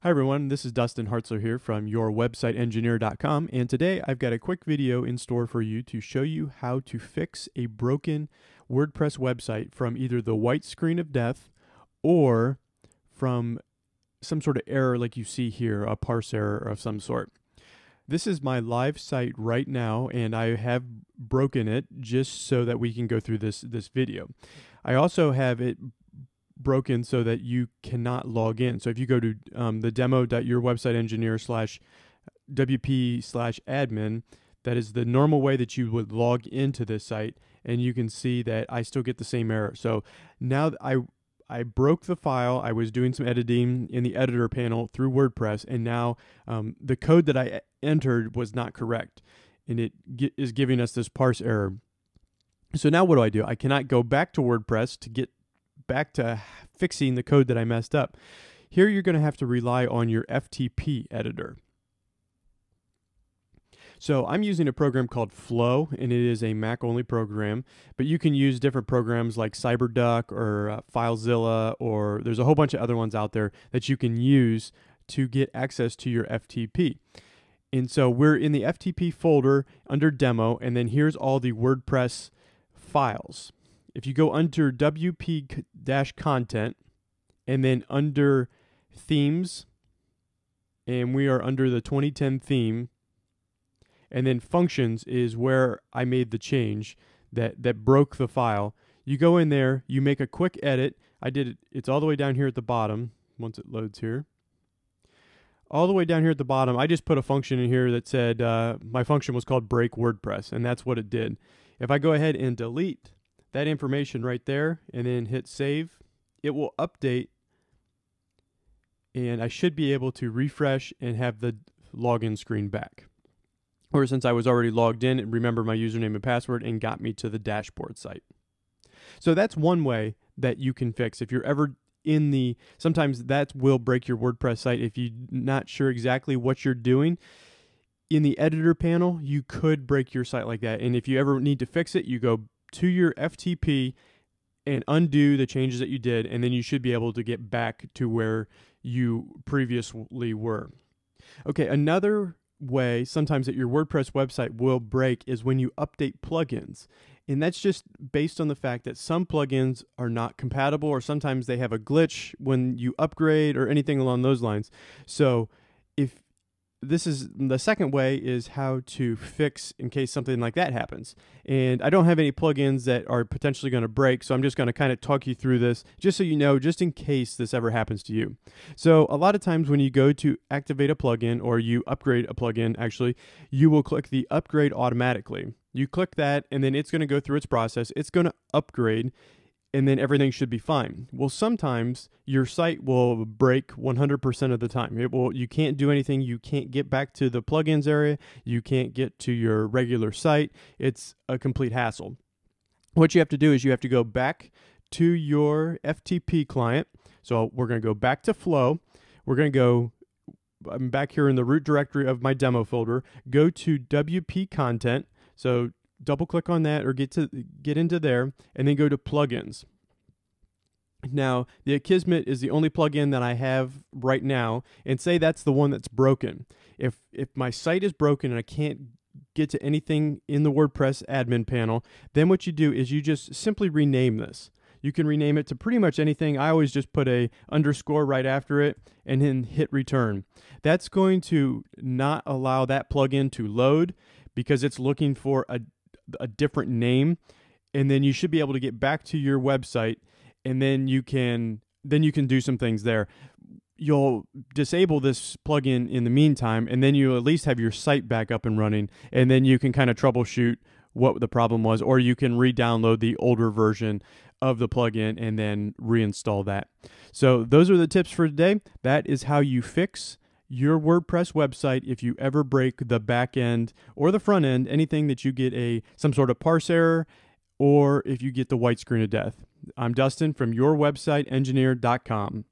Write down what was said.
Hi everyone, this is Dustin Hartzler here from yourwebsiteengineer.com, and today I've got a quick video in store for you to show you how to fix a broken WordPress website from either the white screen of death or from some sort of error like you see here, a parse error of some sort. This is my live site right now, and I have broken it just so that we can go through this video. I also have it broken so that you cannot log in. So if you go to the demo.yourwebsiteengineer/wp/admin, that is the normal way that you would log into this site, and you can see that I still get the same error. So now I broke the file. I was doing some editing in the editor panel through WordPress, and now the code that I entered was not correct, and it is giving us this parse error. So now what do? I cannot go back to WordPress to get back to fixing the code that I messed up. Here you're going to have to rely on your FTP editor. So I'm using a program called Flow, and it is a Mac-only program, but you can use different programs like CyberDuck or FileZilla, or there's a whole bunch of other ones out there that you can use to get access to your FTP. And so we're in the FTP folder under Demo, and then here's all the WordPress files. If you go under WP-content and then under themes, and we are under the 2010 theme, and then functions is where I made the change that broke the file. You go in there, you make a quick edit. I did it, it's all the way down here at the bottom once it loads here. All the way down here at the bottom, I just put a function in here that said my function was called break WordPress, and that's what it did. If I go ahead and delete that information right there and then hit save, it will update, and I should be able to refresh and have the login screen back. Or since I was already logged in, it remembered my username and password and got me to the dashboard site. So that's one way that you can fix. If you're ever in the, sometimes that will break your WordPress site if you're not sure exactly what you're doing. In the editor panel, you could break your site like that. And if you ever need to fix it, you go to your FTP and undo the changes that you did, and then you should be able to get back to where you previously were. Okay, another way sometimes that your WordPress website will break is when you update plugins. And that's just based on the fact that some plugins are not compatible, or sometimes they have a glitch when you upgrade or anything along those lines. So if this is the second way, is how to fix in case something like that happens. And I don't have any plugins that are potentially going to break, so I'm just going to kind of talk you through this just so you know, just in case this ever happens to you. So a lot of times when you go to activate a plugin, or you upgrade a plugin, actually, you will click the upgrade automatically. You click that, and then it's going to go through its process. It's going to upgrade, and then everything should be fine. Well, sometimes your site will break 100% of the time. You can't do anything. You can't get back to the plugins area. You can't get to your regular site. It's a complete hassle. What you have to do is you have to go back to your FTP client. So we're going to go back to Flow. We're going to go, I'm back here in the root directory of my demo folder. Go to WP content. So double click on that, or get into there, and then go to plugins. Now, the Akismet is the only plugin that I have right now, and say that's the one that's broken. If my site is broken and I can't get to anything in the WordPress admin panel, then what you do is you just simply rename this. You can rename it to pretty much anything. I always just put a underscore right after it and then hit return. That's going to not allow that plugin to load because it's looking for a different name, and then you should be able to get back to your website, and then you can do some things there. You'll disable this plugin in the meantime, and then you at least have your site back up and running, and then you can kind of troubleshoot what the problem was, or you can re-download the older version of the plugin and then reinstall that. So those are the tips for today. That is how you fix your WordPress website if you ever break the back end or the front end, anything that you get some sort of parse error, or if you get the white screen of death. I'm Dustin from yourwebsiteengineer.com.